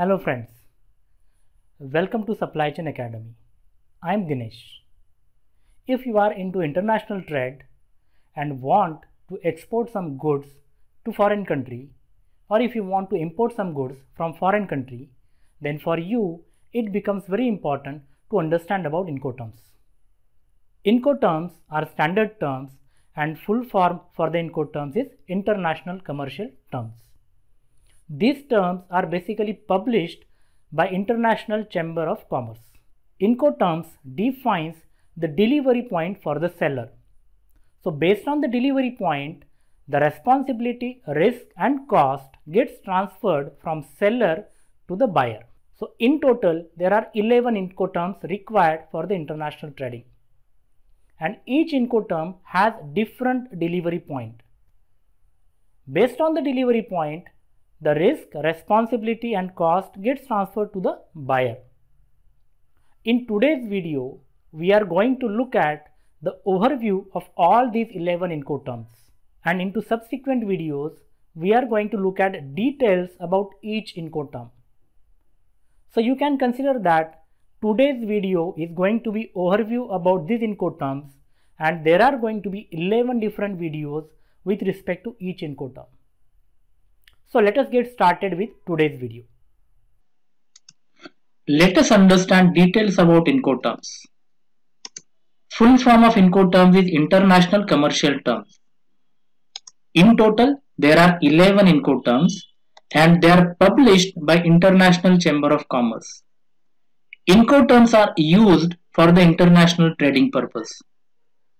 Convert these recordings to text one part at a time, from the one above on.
Hello friends, welcome to Supply Chain Academy. I am Dinesh. If you are into international trade and want to export some goods to foreign country, or if you want to import some goods from foreign country, then for you it becomes very important to understand about Incoterms. Incoterms are standard terms and full form for the Incoterms is International Commercial Terms. These terms are basically published by International Chamber of Commerce. Incoterms defines the delivery point for the seller. So based on the delivery point, the responsibility, risk and cost gets transferred from seller to the buyer. So in total, there are 11 Incoterms required for the international trading. And each Incoterm has different delivery point. Based on the delivery point, the risk, responsibility and cost gets transferred to the buyer. In today's video, we are going to look at the overview of all these 11 Incoterms, and into subsequent videos, we are going to look at details about each Incoterm. So you can consider that today's video is going to be overview about these Incoterms, and there are going to be 11 different videos with respect to each Incoterm. So let us get started with today's video. Let us understand details about Incoterms. Full form of Incoterms is International Commercial Terms. In total, there are 11 Incoterms and they are published by International Chamber of Commerce. Incoterms are used for the international trading purpose.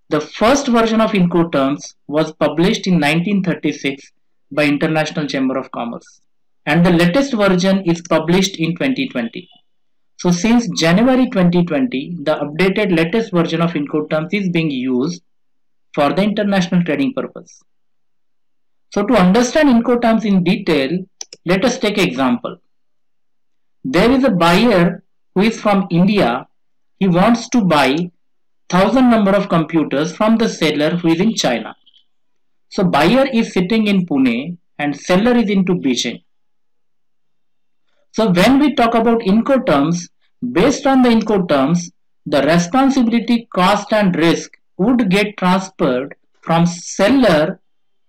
The first version of Incoterms was published in 1936 by International Chamber of Commerce, and the latest version is published in 2020. So since January 2020, the updated latest version of Incoterms is being used for the international trading purpose. So to understand Incoterms in detail, let us take an example. There is a buyer who is from India. He wants to buy 1000 number of computers from the seller who is in China. So buyer is sitting in Pune and seller is into Beijing. So when we talk about Incoterms, based on the Incoterms, the responsibility, cost and risk would get transferred from seller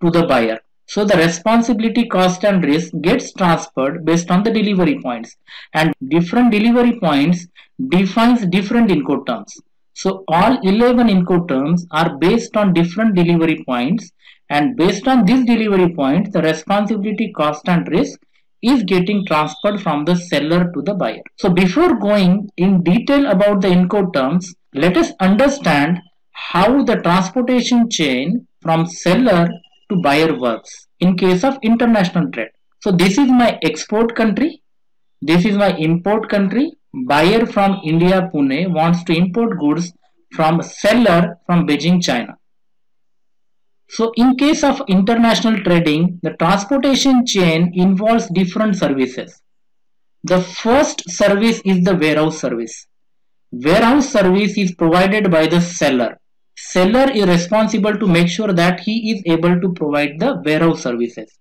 to the buyer. So the responsibility, cost and risk gets transferred based on the delivery points, and different delivery points defines different Incoterms. So all 11 Incoterms are based on different delivery points, and based on this delivery point, the responsibility, cost and risk is getting transferred from the seller to the buyer. So before going in detail about the Incoterms, let us understand how the transportation chain from seller to buyer works in case of international trade. So this is my export country, this is my import country. Buyer from India, Pune wants to import goods from seller from Beijing, China. So in case of international trading, the transportation chain involves different services. The first service is the warehouse service. Warehouse service is provided by the seller. Seller is responsible to make sure that he is able to provide the warehouse services.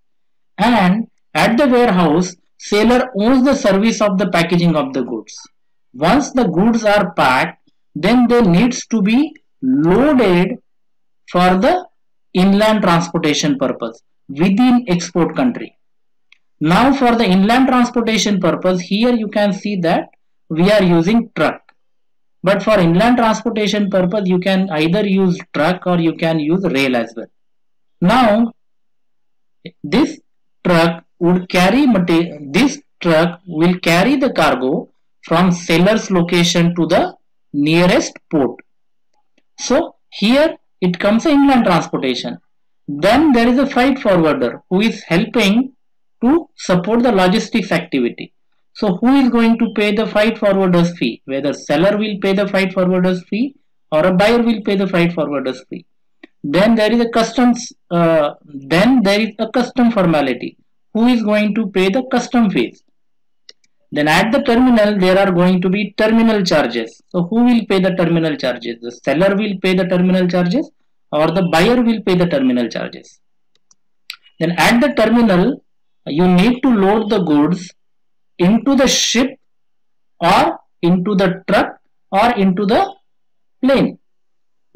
And at the warehouse, seller owns the service of the packaging of the goods. Once the goods are packed, then they needs to be loaded for the inland transportation purpose within export country. Now for the inland transportation purpose, here you can see that we are using truck. But for inland transportation purpose, you can either use truck or you can use rail as well. Now this truck would carry material. This truck will carry the cargo from seller's location to the nearest port. So here it comes inland transportation. Then there is a freight forwarder who is helping to support the logistics activity. So who is going to pay the freight forwarder's fee? Whether seller will pay the freight forwarder's fee or a buyer will pay the freight forwarder's fee. Then there is a customs. Then there is a custom formality. Who is going to pay the custom fees? Then at the terminal there are going to be terminal charges. So who will pay the terminal charges? The seller will pay the terminal charges or the buyer will pay the terminal charges. Then at the terminal you need to load the goods into the ship or into the truck or into the plane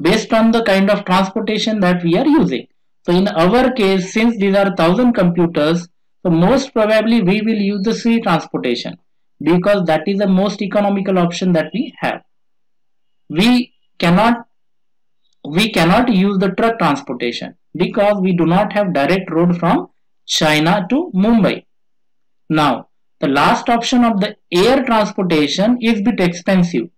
based on the kind of transportation that we are using. So in our case, since these are 1000 computers, so most probably we will use the sea transportation because that is the most economical option that we have. We cannot use the truck transportation because we do not have direct road from China to Mumbai. Now, the last option of the air transportation is a bit expensive.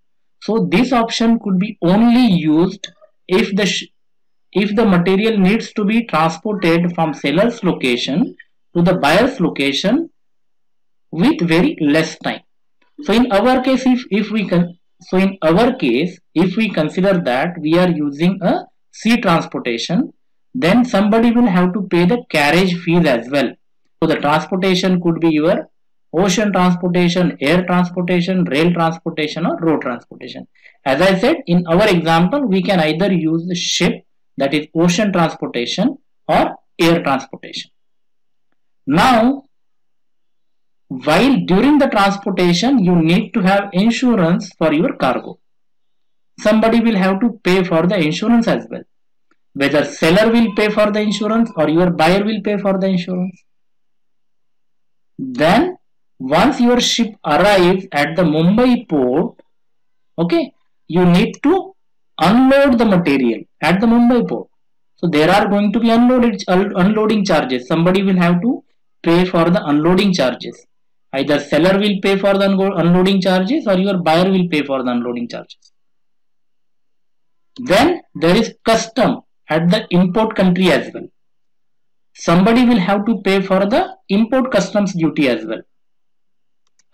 So this option could be only used if the material needs to be transported from seller's location to the buyer's location with very less time. So in our case, if we consider that we are using a sea transportation, then somebody will have to pay the carriage fees as well. So the transportation could be your ocean transportation, air transportation, rail transportation, or road transportation. As I said, in our example, we can either use the ship, that is ocean transportation, or air transportation. Now, while during the transportation, you need to have insurance for your cargo. Somebody will have to pay for the insurance as well. Whether seller will pay for the insurance or your buyer will pay for the insurance. Then once your ship arrives at the Mumbai port, okay, you need to unload the material at the Mumbai port. So there are going to be unloading charges. Somebody will have to pay for the unloading charges. Either seller will pay for the unloading charges or your buyer will pay for the unloading charges. Then there is custom at the import country as well. Somebody will have to pay for the import customs duty as well.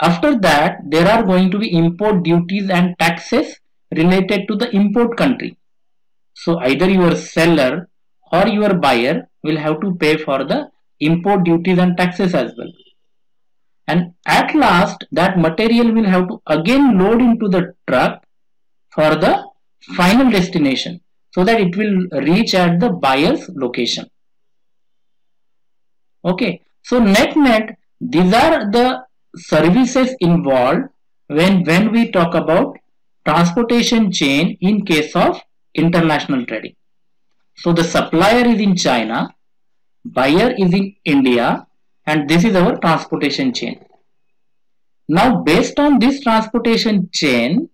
After that, there are going to be import duties and taxes related to the import country. So either your seller or your buyer will have to pay for the import duties and taxes as well. And at last, that material will have to again load into the truck for the final destination so that it will reach at the buyer's location. Okay, so net, these are the services involved when we talk about transportation chain in case of international trading. So the supplier is in China, buyer is in India, and this is our transportation chain. Now based on this transportation chain,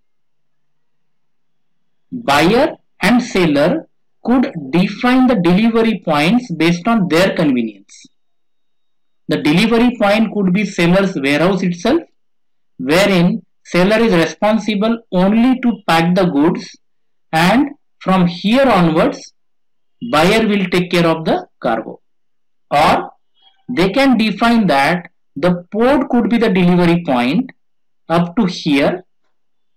buyer and seller could define the delivery points based on their convenience. The delivery point could be seller's warehouse itself, wherein seller is responsible only to pack the goods, and from here onwards buyer will take care of the cargo. Or they can define that the port could be the delivery point. Up to here,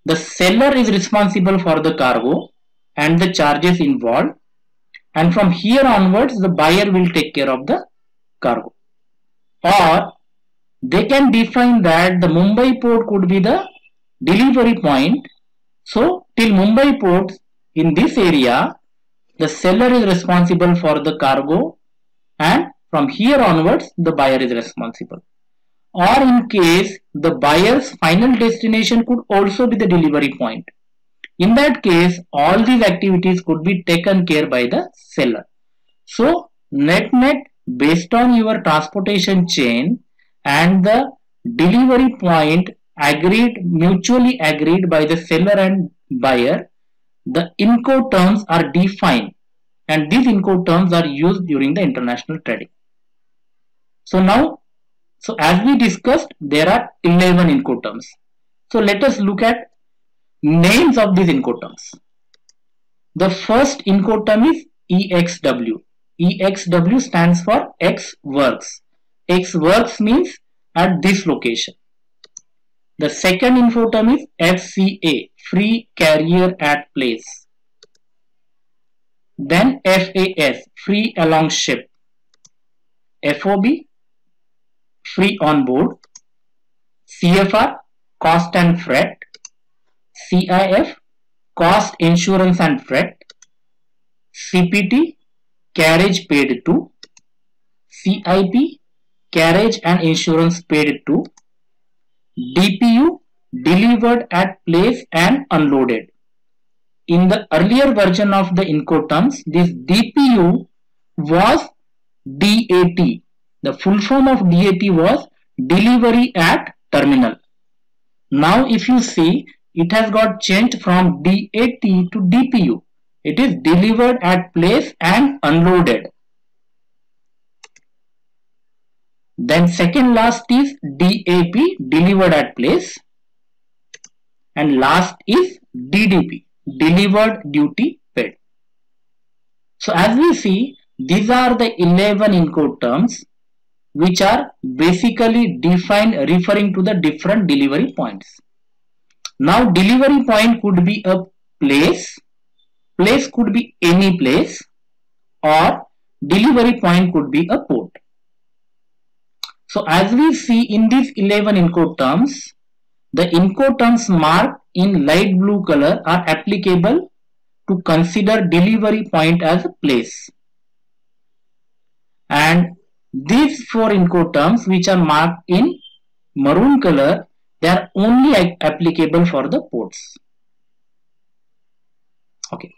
the seller is responsible for the cargo and the charges involved, and from here onwards the buyer will take care of the cargo. Or they can define that the Mumbai port could be the delivery point. So till Mumbai port, in this area, the seller is responsible for the cargo, and from here onwards the buyer is responsible. Or in case the buyer's final destination could also be the delivery point. In that case, all these activities could be taken care by the seller. So net, based on your transportation chain and the delivery point mutually agreed by the seller and buyer, the Incoterms are defined, and these Incoterms are used during the international trading. So as we discussed, there are 11 Incoterms. So let us look at names of these Incoterms. The first Incoterm is EXW. EXW stands for X works. X works means at this location. The second Incoterm is FCA, free carrier at place. Then FAS, free along ship. FOB, free on board. CFR, cost and freight. CIF, cost, insurance and freight. CPT, carriage paid to. CIP, carriage and insurance paid to. DPU, delivered at place and unloaded. In the earlier version of the Incoterms, this DPU was DAT. The full form of DAT was delivery at terminal. Now if you see, it has got changed from DAT to DPU. It is delivered at place and unloaded. Then second last is DAP, delivered at place. And last is DDP, delivered duty paid. So as we see, these are the 11 Incoterms which are basically defined referring to the different delivery points. Now delivery point could be a place, place could be any place, or delivery point could be a port. So as we see in these 11 Incoterms, the Incoterms marked in light blue color are applicable to consider delivery point as a place. And these 4 Incoterms which are marked in maroon color, they are only applicable for the ports. Okay.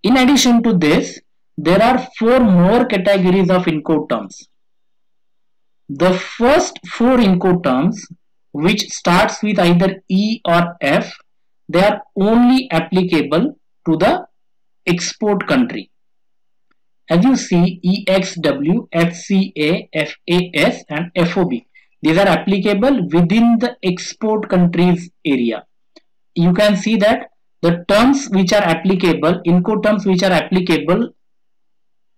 In addition to this, there are 4 more categories of Incoterms. The first 4 Incoterms, which starts with either E or F, they are only applicable to the export country. As you see, EXW, FCA, FAS and FOB. These are applicable within the export countries area. You can see that the terms which are applicable, Incoterms which are applicable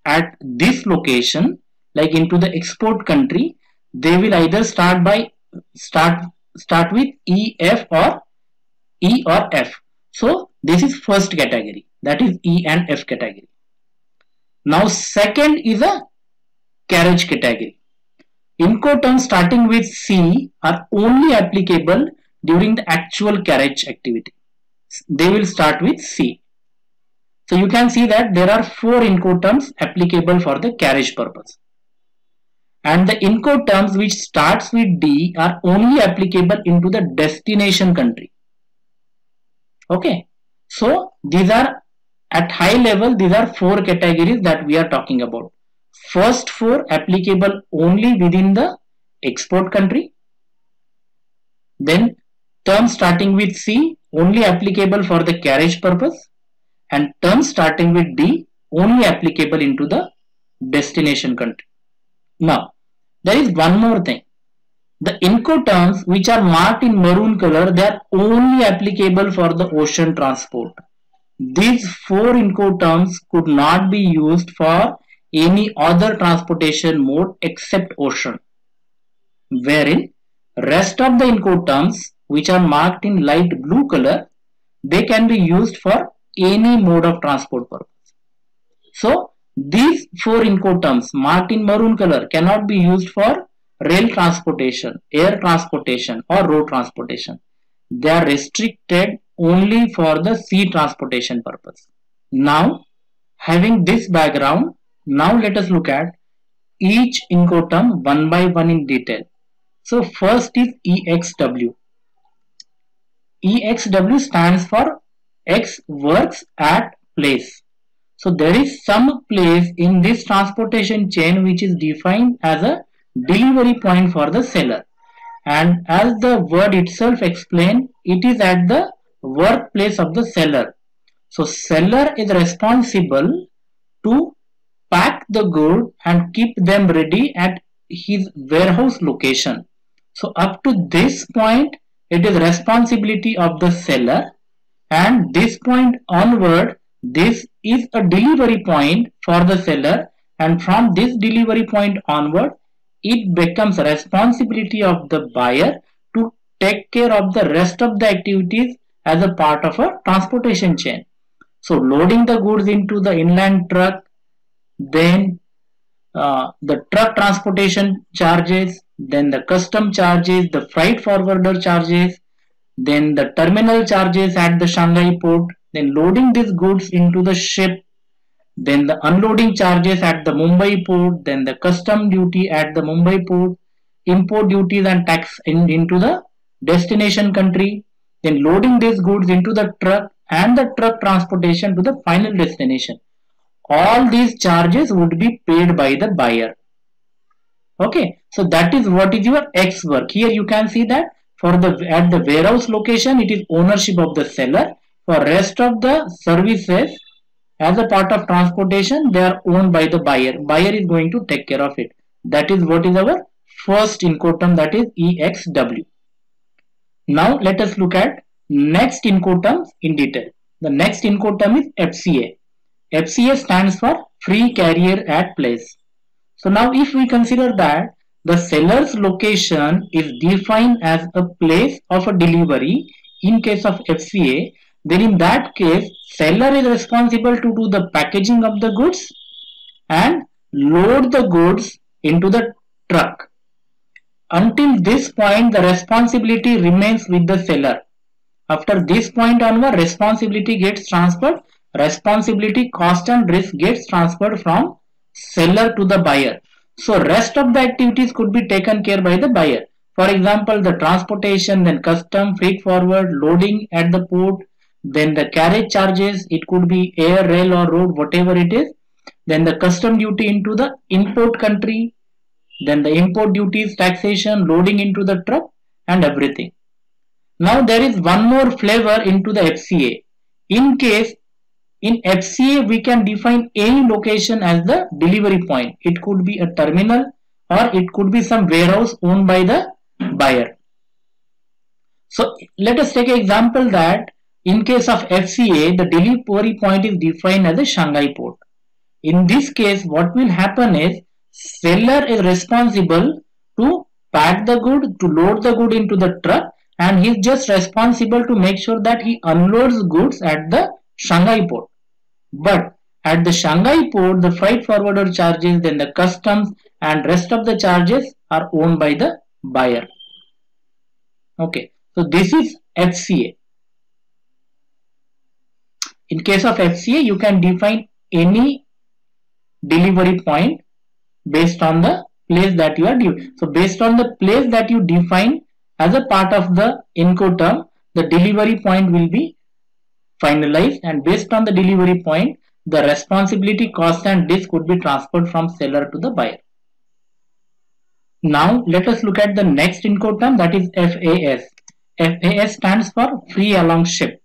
at this location, like into the export country, they will either start with E, F or E or F. So this is first category, that is E and F category. Now second is a carriage category. Incoterms starting with C are only applicable during the actual carriage activity. They will start with C. So you can see that there are 4 Incoterms applicable for the carriage purpose. And the Incoterms which starts with D are only applicable into the destination country. Okay. So these are at high level, these are 4 categories that we are talking about. First 4 applicable only within the export country. Then terms starting with C only applicable for the carriage purpose. And terms starting with D only applicable into the destination country. Now, there is one more thing. The Incoterms which are marked in maroon color, they are only applicable for the ocean transport. These 4 Incoterms could not be used for any other transportation mode except ocean. Wherein rest of the Incoterms which are marked in light blue color, they can be used for any mode of transport purpose. So these 4 Incoterms marked in maroon color cannot be used for rail transportation, air transportation or road transportation. They are restricted only for the sea transportation purpose. Now, having this background, now let us look at each Incoterm one by one in detail. So first is EXW. EXW stands for X works at place. So there is some place in this transportation chain which is defined as a delivery point for the seller. And as the word itself explains, it is at the workplace of the seller. So seller is responsible to pack the good and keep them ready at his warehouse location. So up to this point, it is responsibility of the seller, and this point onward, this is a delivery point for the seller, and from this delivery point onward, it becomes responsibility of the buyer to take care of the rest of the activities as a part of a transportation chain. So loading the goods into the inland truck, then the truck transportation charges, then the custom charges, the freight forwarder charges, then the terminal charges at the Shanghai port, then loading these goods into the ship, then the unloading charges at the Mumbai port, then the custom duty at the Mumbai port, import duties and tax into the destination country, then loading these goods into the truck and the truck transportation to the final destination. All these charges would be paid by the buyer. Okay, so that is what is your X work. Here you can see that for the at the warehouse location it is ownership of the seller. For rest of the services as a part of transportation they are owned by the buyer. Buyer is going to take care of it. That is what is our first Incoterm, that is EXW. Now let us look at next Incoterms in detail. The next Incoterm is FCA. FCA stands for free carrier at place. So now if we consider that the seller's location is defined as a place of a delivery in case of FCA, then in that case seller is responsible to do the packaging of the goods and load the goods into the truck. Until this point the responsibility remains with the seller. After this point onward responsibility gets transferred. Responsibility, cost and risk gets transferred from seller to the buyer. So rest of the activities could be taken care by the buyer. For example, the transportation, then custom, freight forward, loading at the port, then the carriage charges, it could be air, rail or road, whatever it is. Then the custom duty into the import country, then the import duties, taxation, loading into the truck and everything. Now there is one more flavor into the FCA. In FCA, we can define any location as the delivery point. It could be a terminal or it could be some warehouse owned by the buyer. So let us take an example that in case of FCA, the delivery point is defined as a Shanghai port. In this case, what will happen is seller is responsible to pack the good, to load the good into the truck, and he is just responsible to make sure that he unloads goods at the Shanghai port. But at the Shanghai port, the freight forwarder charges, then the customs and rest of the charges are owned by the buyer. Okay, so this is FCA. In case of FCA, you can define any delivery point based on the place that you are due. So based on the place that you define as a part of the Incoterm, the delivery point will be finalized, and based on the delivery point the responsibility, cost and risk would be transferred from seller to the buyer. Now let us look at the next Incoterm, that is FAS. FAS stands for free along ship,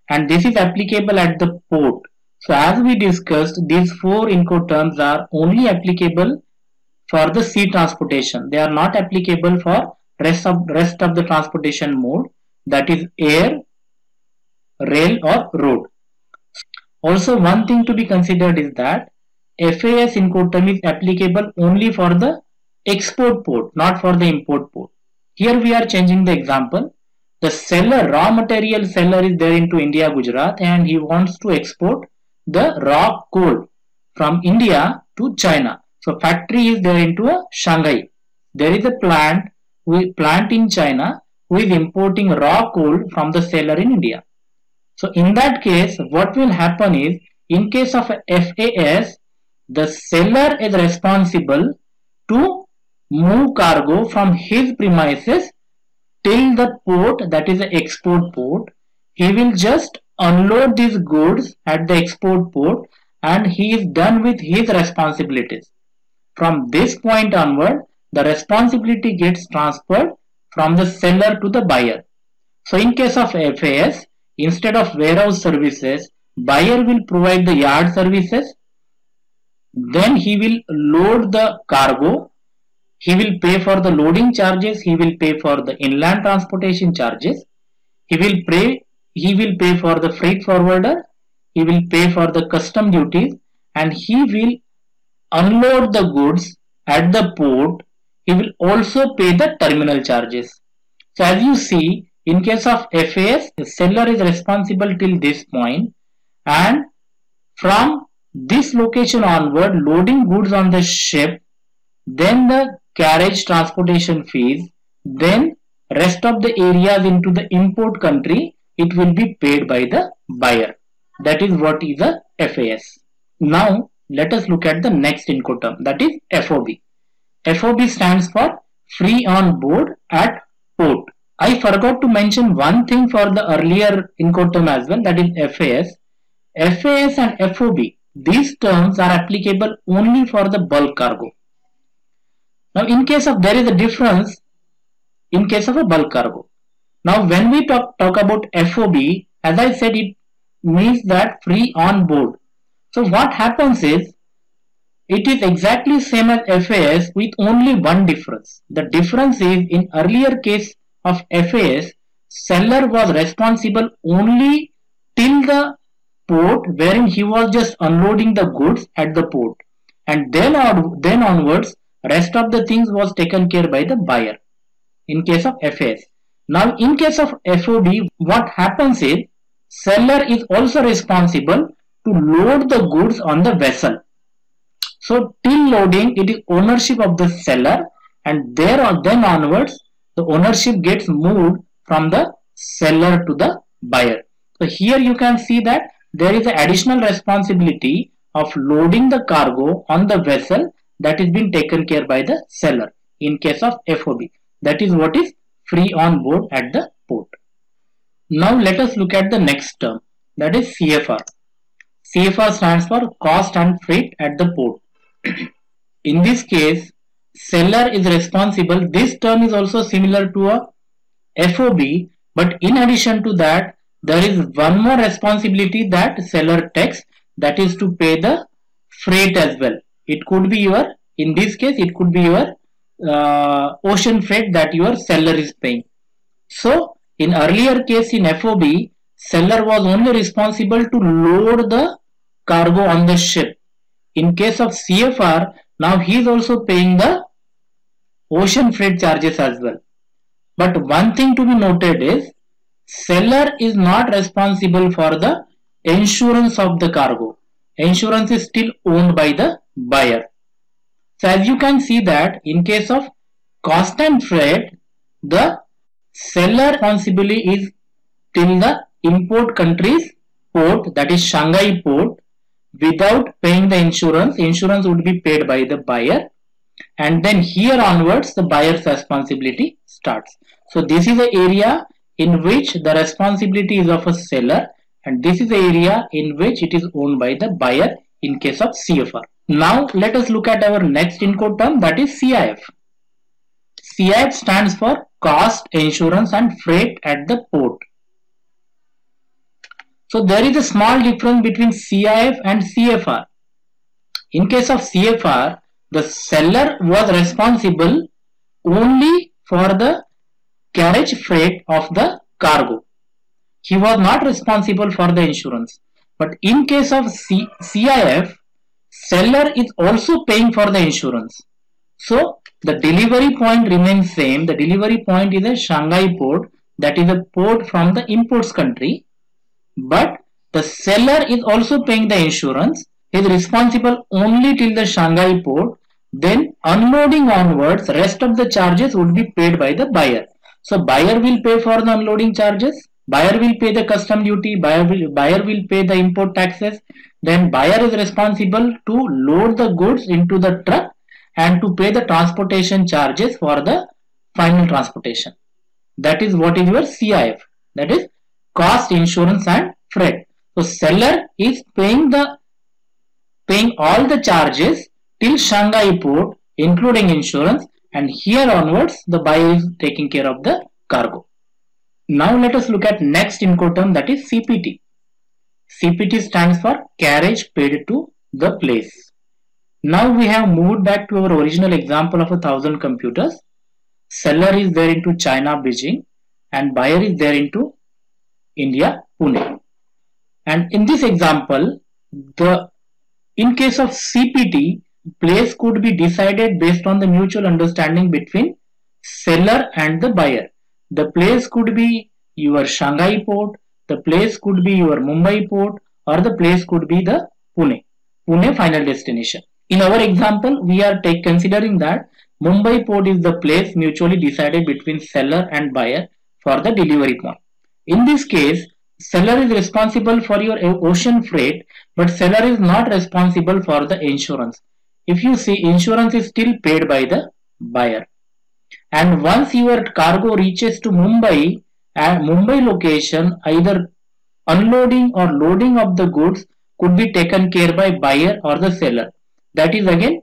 and this is applicable at the port. So as we discussed, these four Incoterms are only applicable for the sea transportation. They are not applicable for rest of the transportation mode, that is air, rail or road. Also one thing to be considered is that FAS Incoterm is applicable only for the export port, not for the import port. Here we are changing the example. The seller, raw material seller is there into India, Gujarat, and he wants to export the raw coal from India to China. So factory is there into a Shanghai. There is a plant in China who is importing raw coal from the seller in India. So in that case, what will happen is, in case of FAS, the seller is responsible to move cargo from his premises till the port, that is the export port. He will just unload these goods at the export port and he is done with his responsibilities. From this point onward, the responsibility gets transferred from the seller to the buyer. So in case of FAS, instead of warehouse services, buyer will provide the yard services. Then he will load the cargo. He will pay for the loading charges. He will pay for the inland transportation charges. He will pay for the freight forwarder. He will pay for the custom duties, and he will unload the goods at the port. He will also pay the terminal charges. So as you see, in case of FAS, the seller is responsible till this point, and from this location onward, loading goods on the ship, then the carriage transportation fees, then rest of the areas into the import country, it will be paid by the buyer. That is what is a FAS. Now let us look at the next Incoterm, that is FOB. FOB stands for free on board at port. I forgot to mention one thing for the earlier Incoterm as well, that is FAS. FAS and FOB, these terms are applicable only for the bulk cargo. Now in case of, there is a difference in case of a bulk cargo. Now when we talk about FOB, as I said, it means that free on board. So what happens is, it is exactly same as FAS with only one difference. The difference is, in earlier case of FAS, seller was responsible only till the port wherein he was just unloading the goods at the port, and then onwards rest of the things was taken care by the buyer in case of FAS. Now in case of FOB, what happens is, seller is also responsible to load the goods on the vessel. So till loading it is ownership of the seller, and then onwards the ownership gets moved from the seller to the buyer. So here you can see that there is an additional responsibility of loading the cargo on the vessel that is being taken care by the seller in case of FOB. That is what is free on board at the port. Now let us look at the next term, that is CFR. CFR stands for cost and freight at the port. In this case, seller is responsible. This term is also similar to a FOB, but in addition to that, there is one more responsibility that seller takes, that is to pay the freight as well. It could be your, in this case, it could be your ocean freight that your seller is paying. So in earlier case in FOB, seller was only responsible to load the cargo on the ship. In case of CFR, now he is also paying the ocean freight charges as well. But one thing to be noted is, seller is not responsible for the insurance of the cargo. Insurance is still owned by the buyer. So as you can see that in case of cost and freight, the seller responsibility is till the import country's port, that is Shanghai port, without paying the insurance. Insurance would be paid by the buyer, and then here onwards the buyer's responsibility starts. So this is the area in which the responsibility is of a seller, and this is the area in which it is owned by the buyer in case of CFR. Now let us look at our next Incoterm, that is CIF. CIF stands for cost, insurance and freight at the port. So there is a small difference between CIF and CFR. In case of CFR, the seller was responsible only for the carriage freight of the cargo. He was not responsible for the insurance. But in case of CIF, seller is also paying for the insurance. So the delivery point remains same. The delivery point is a Shanghai port, that is a port from the imports country. But the seller is also paying the insurance. He is responsible only till the Shanghai port. Then unloading onwards, rest of the charges would be paid by the buyer. So buyer will pay for the unloading charges. Buyer will pay the custom duty. Buyer will pay the import taxes. Then buyer is responsible to load the goods into the truck and to pay the transportation charges for the final transportation. That is what is your CIF. That is cost, insurance and freight. So seller is paying all the charges till Shanghai port, including insurance, and here onwards the buyer is taking care of the cargo. Now let us look at next Incoterm, that is CPT. CPT stands for carriage paid to the place. Now we have moved back to our original example of 1,000 computers. Seller is there into China, Beijing, and buyer is there into India, Pune. And in this example, in case of CPT, place could be decided based on the mutual understanding between seller and the buyer. The place could be your Shanghai port, the place could be your Mumbai port, or the place could be the Pune final destination. In our example, we are considering that Mumbai port is the place mutually decided between seller and buyer for the delivery point. In this case, seller is responsible for your ocean freight, but seller is not responsible for the insurance. If you see, insurance is still paid by the buyer. and once your cargo reaches to Mumbai, at Mumbai location, either unloading or loading of the goods could be taken care by buyer or the seller. That is again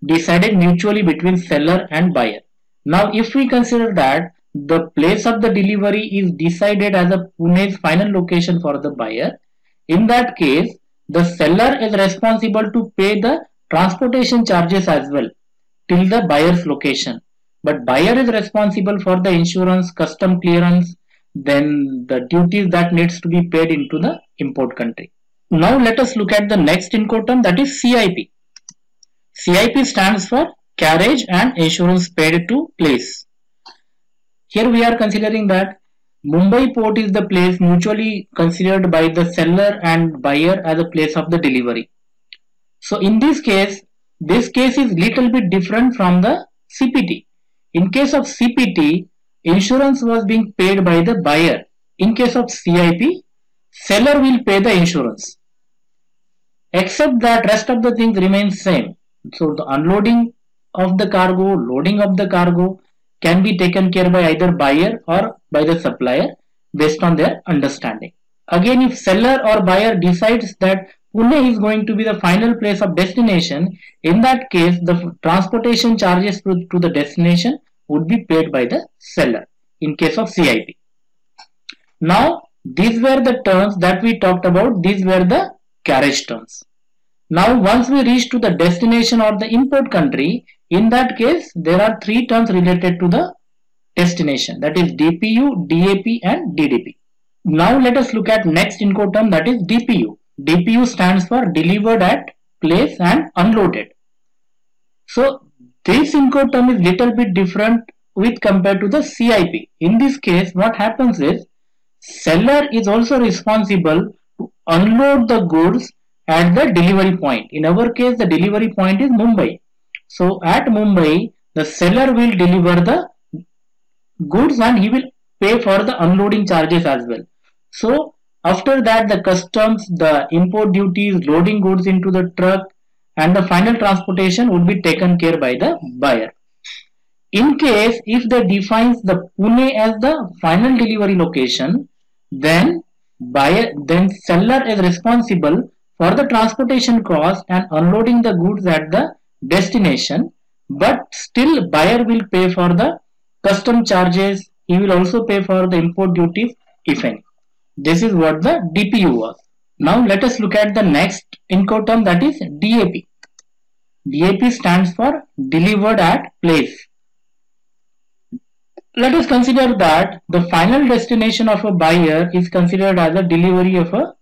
decided mutually between seller and buyer. Now if we consider that the place of the delivery is decided as a Pune's final location for the buyer, in that case the seller is responsible to pay the transportation charges as well till the buyer's location, but buyer is responsible for the insurance, custom clearance, then the duties that needs to be paid into the import country. Now let us look at the next Incoterm, that is CIP. CIP stands for carriage and insurance paid to place. Here we are considering that Mumbai port is the place mutually considered by the seller and buyer as a place of the delivery. So in this case is little bit different from the CPT. In case of CPT, insurance was being paid by the buyer. In case of CIP, seller will pay the insurance. Except that rest of the things remain same. So the unloading of the cargo, loading of the cargo can be taken care by either buyer or by the supplier based on their understanding. Again, if seller or buyer decides that Pune is going to be the final place of destination, in that case the transportation charges to the destination would be paid by the seller in case of CIP. Now these were the terms that we talked about. These were the carriage terms. Now once we reach to the destination or the import country, in that case there are three terms related to the destination, that is DPU, DAP and DDP. Now let us look at next Incoterm, that is DPU. DPU stands for delivered at place and unloaded. So this Incoterm is little bit different with compared to the CIP. In this case what happens is seller is also responsible to unload the goods at the delivery point. In our case the delivery point is Mumbai. So at Mumbai the seller will deliver the goods and he will pay for the unloading charges as well. So after that the customs, the import duties, loading goods into the truck and the final transportation would be taken care by the buyer. In case if they defines the Pune as the final delivery location, then seller is responsible for the transportation cost and unloading the goods at the destination, but still buyer will pay for the custom charges. He will also pay for the import duties if any. This is what the DPU was. Now let us look at the next Incoterm, that is DAP. DAP stands for delivered at place. Let us consider that the final destination of a buyer is considered as a delivery of a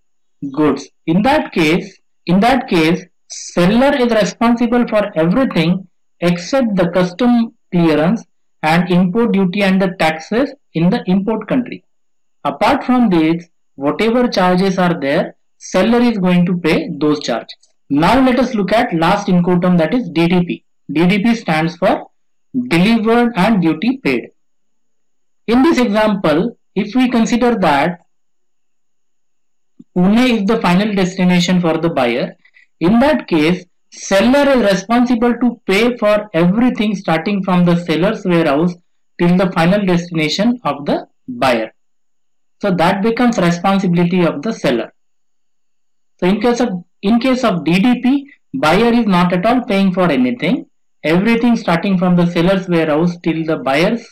goods. In that case, seller is responsible for everything except the custom clearance and import duty and the taxes in the import country. Apart from this, whatever charges are there, seller is going to pay those charges. Now let us look at last Incoterm, that is DDP. DDP stands for delivered and duty paid. In this example, if we consider that Pune is the final destination for the buyer, in that case seller is responsible to pay for everything starting from the seller's warehouse till the final destination of the buyer. So that becomes responsibility of the seller. So in case of DDP, buyer is not at all paying for anything. Everything starting from the seller's warehouse till the buyer's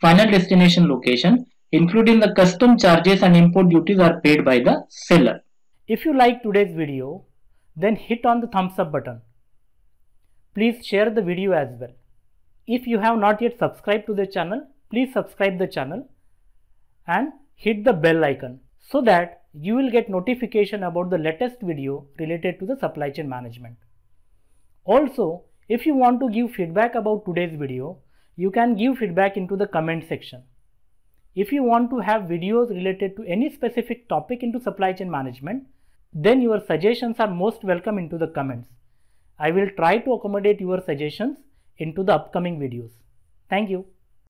final destination location, including the custom charges and import duties, are paid by the seller. If you like today's video, then hit on the thumbs up button. Please share the video as well. If you have not yet subscribed to the channel, please subscribe the channel and hit the bell icon so that you will get notification about the latest video related to the supply chain management. Also, if you want to give feedback about today's video, you can give feedback into the comment section. If you want to have videos related to any specific topic into supply chain management, then your suggestions are most welcome into the comments. I will try to accommodate your suggestions into the upcoming videos. Thank you.